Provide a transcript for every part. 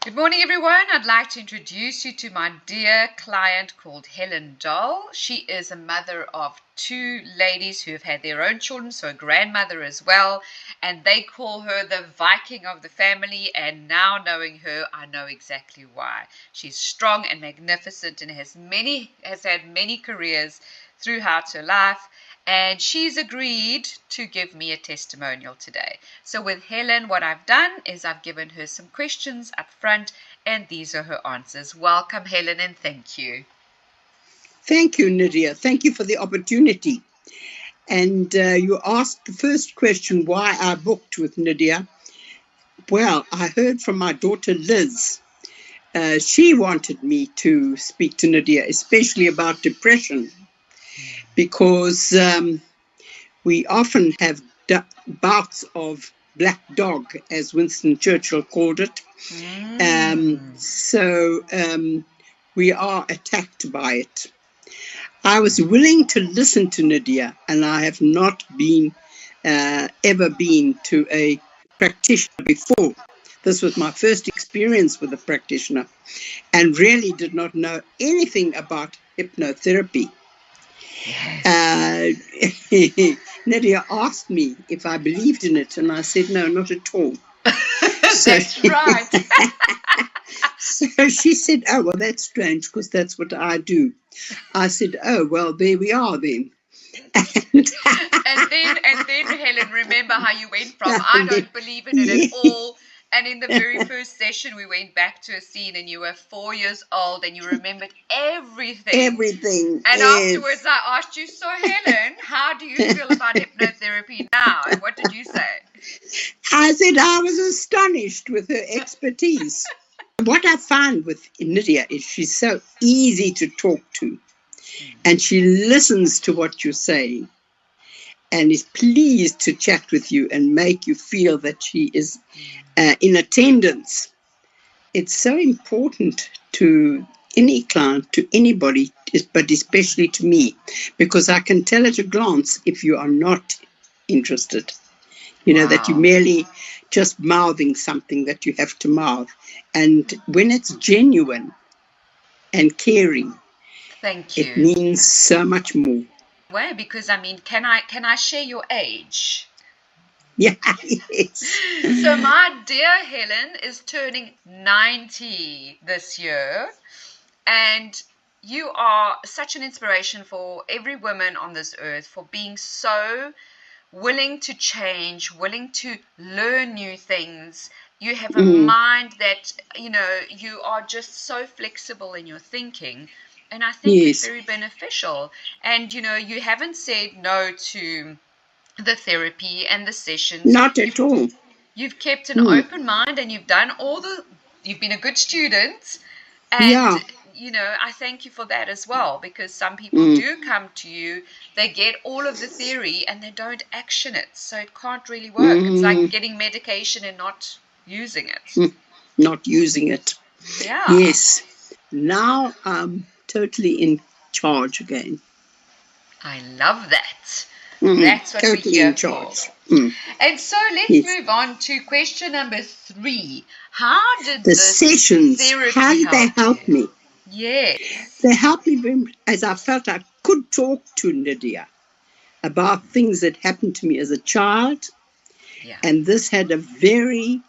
Good morning, everyone. I'd like to introduce you to my dear client called Helen. She is a mother of two ladies who have had their own children, so a grandmother as well, and they call her the Viking of the family, and now knowing her, I know exactly why. She's strong and magnificent and has had many careers throughout her life. And she's agreed to give me a testimonial today. So with Helen, what I've done is I've given her some questions up front, and these are her answers. Welcome, Helen, and thank you. Thank you, Nydia. Thank you for the opportunity. And you asked the first question, why I booked with Nydia. Well, I heard from my daughter Liz. She wanted me to speak to Nydia, especially about depression, because we often have bouts of black dog, as Winston Churchill called it. So we are attacked by it. I was willing to listen to Nydia, and I have not ever been to a practitioner before. This was my first experience with a practitioner, and really did not know anything about hypnotherapy. Nydia asked me if I believed in it, and I said, no, not at all. That's right. So she said, oh, well, that's strange, because that's what I do. I said, oh, well, there we are then. And then, Helen, remember how you went from, I don't believe in it at all. And in the very first session, we went back to a scene and you were 4 years old and you remembered everything. Everything. And afterwards I asked you, so Helen, how do you feel about hypnotherapy now? And what did you say? I said I was astonished with her expertise. What I find with Nydia is she's so easy to talk to. And she listens to what you say and is pleased to chat with you and make you feel that she is in attendance. It's so important to any client, to anybody, but especially to me, because I can tell at a glance if you are not interested. You know, that you're merely just mouthing something that you have to mouth. And when it's genuine and caring, thank you, it means so much more. Well, because I mean, can I share your age? Yeah, yes. So my dear Helen is turning 90 this year, and you are such an inspiration for every woman on this earth for being so willing to change, willing to learn new things. You have a mind that, you are just so flexible in your thinking. And I think it's very beneficial. And, you haven't said no to the therapy and the sessions. Not at all. You've kept an open mind, and you've done you've been a good student. And, I thank you for that as well, because some people do come to you, they get all of the theory and they don't action it. So it can't really work. It's like getting medication and not using it. Not using it. Yeah. Yes. Now I'm totally in charge again. I love that. That's what totally we're here in charge. for. And so let's move on to question number 3. How did the sessions, how did they help me? Yes. They helped me very much, as I felt I could talk to Nydia about things that happened to me as a child. Yeah. And this had a very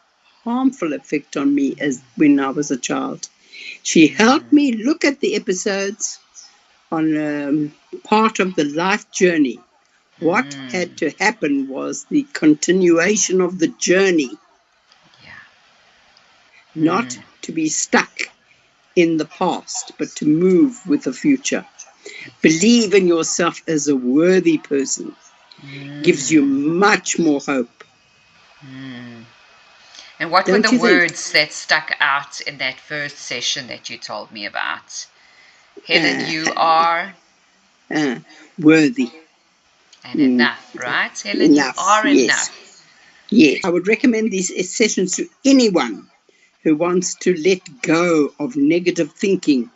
harmful effect on me as when I was a child. She helped me look at the episodes on part of the life journey. What had to happen was the continuation of the journey. Yeah. Not to be stuck in the past, but to move with the future. Believe in yourself as a worthy person. Gives you much more hope. And what were the words that stuck out in that first session that you told me about? Helen, you are worthy. And enough, right? Helen, enough, you are enough. Yes. I would recommend these sessions to anyone who wants to let go of negative thinking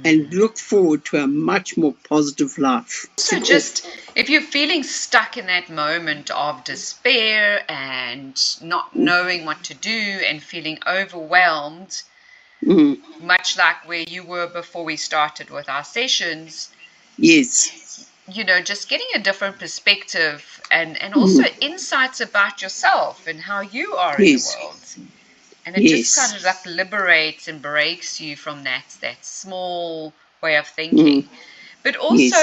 and look forward to a much more positive life. So just if you're feeling stuck in that moment of despair and not knowing what to do and feeling overwhelmed, much like where you were before we started with our sessions, yes, just getting a different perspective and also insights about yourself and how you are in the world. And it just kind of like liberates and breaks you from that small way of thinking. But also,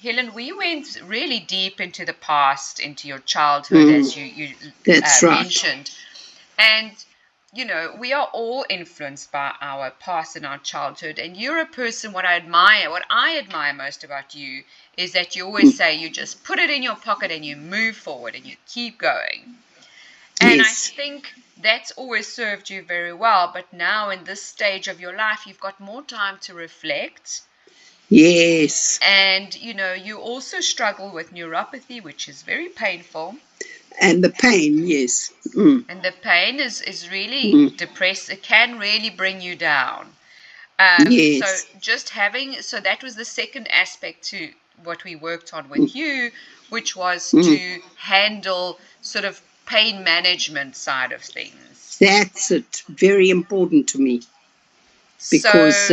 Helen, we went really deep into the past, into your childhood, as you mentioned. And, we are all influenced by our past and our childhood. And you're a person, what I admire most about you is that you always say you just put it in your pocket and you move forward and you keep going. And I think that's always served you very well. But now in this stage of your life, you've got more time to reflect. Yes. And, you also struggle with neuropathy, which is very painful. And the pain, yes. And the pain is really depressed. It can really bring you down. Yes. So that was the second aspect to what we worked on with you, which was to handle sort of pain management side of things. That's it. Very important to me. Because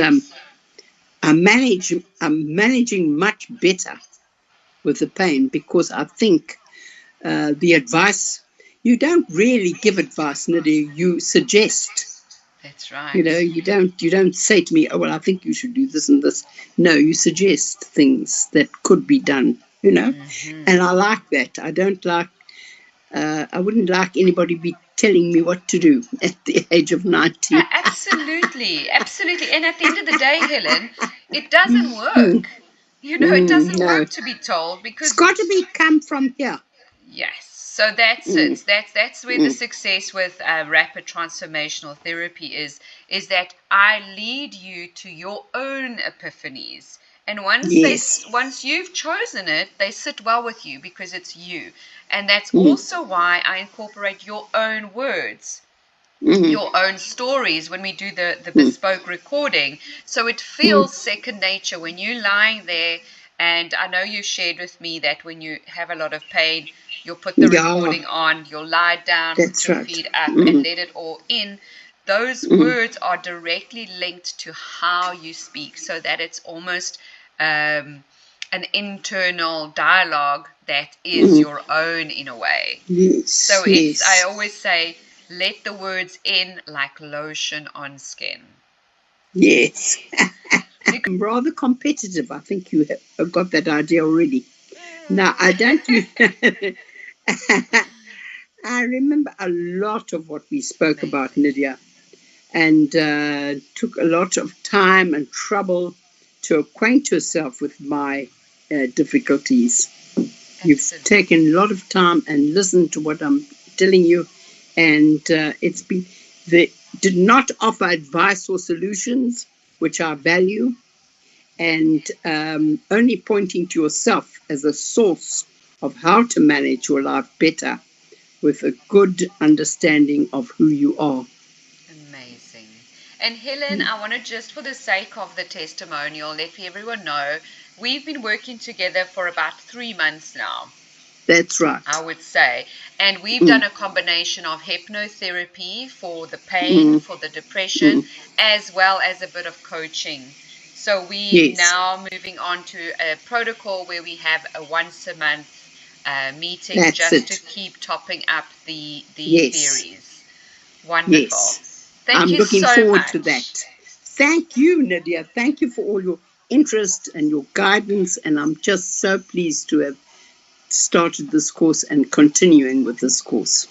I'm managing much better with the pain, because I think the advice, you don't really give advice, Nadia, you suggest. That's right. You don't say to me, oh, well, I think you should do this and this. No, you suggest things that could be done, and I like that. I wouldn't like anybody be telling me what to do at the age of 90. Absolutely. And at the end of the day, Helen, it doesn't work. It doesn't work to be told, because it's got to come from here. Yes. So that's it. That's where the success with Rapid Transformational Therapy is that I lead you to your own epiphanies. And once you've chosen it, they sit well with you because it's you. And that's also why I incorporate your own words, your own stories when we do the bespoke recording. So it feels second nature when you're lying there. And I know you shared with me that when you have a lot of pain, you'll put the recording on, you'll lie down, put your feet up, and let it all in. Those words are directly linked to how you speak, so that it's almost an internal dialogue that is your own in a way. So I always say, let the words in like lotion on skin. Yes. I'm rather competitive. I think you have got that idea already. Now, I don't. I remember a lot of what we spoke about, Nydia, and took a lot of time and trouble to acquaint yourself with my difficulties. You've taken a lot of time and listened to what I'm telling you, and it's been. They did not offer advice or solutions, which I value, and only pointing to yourself as a source of how to manage your life better with a good understanding of who you are. Amazing. And Helen, I want to just, for the sake of the testimonial, let everyone know we've been working together for about 3 months now. That's right. I would say. And we've done a combination of hypnotherapy for the pain, for the depression, as well as a bit of coaching. So we now moving on to a protocol where we have a once a month meeting to keep topping up the theories. Wonderful. Yes. Thank you so much. I'm looking forward to that. Thank you, Nydia. Thank you for all your interest and your guidance. And I'm just so pleased to have started this course and continuing with this course.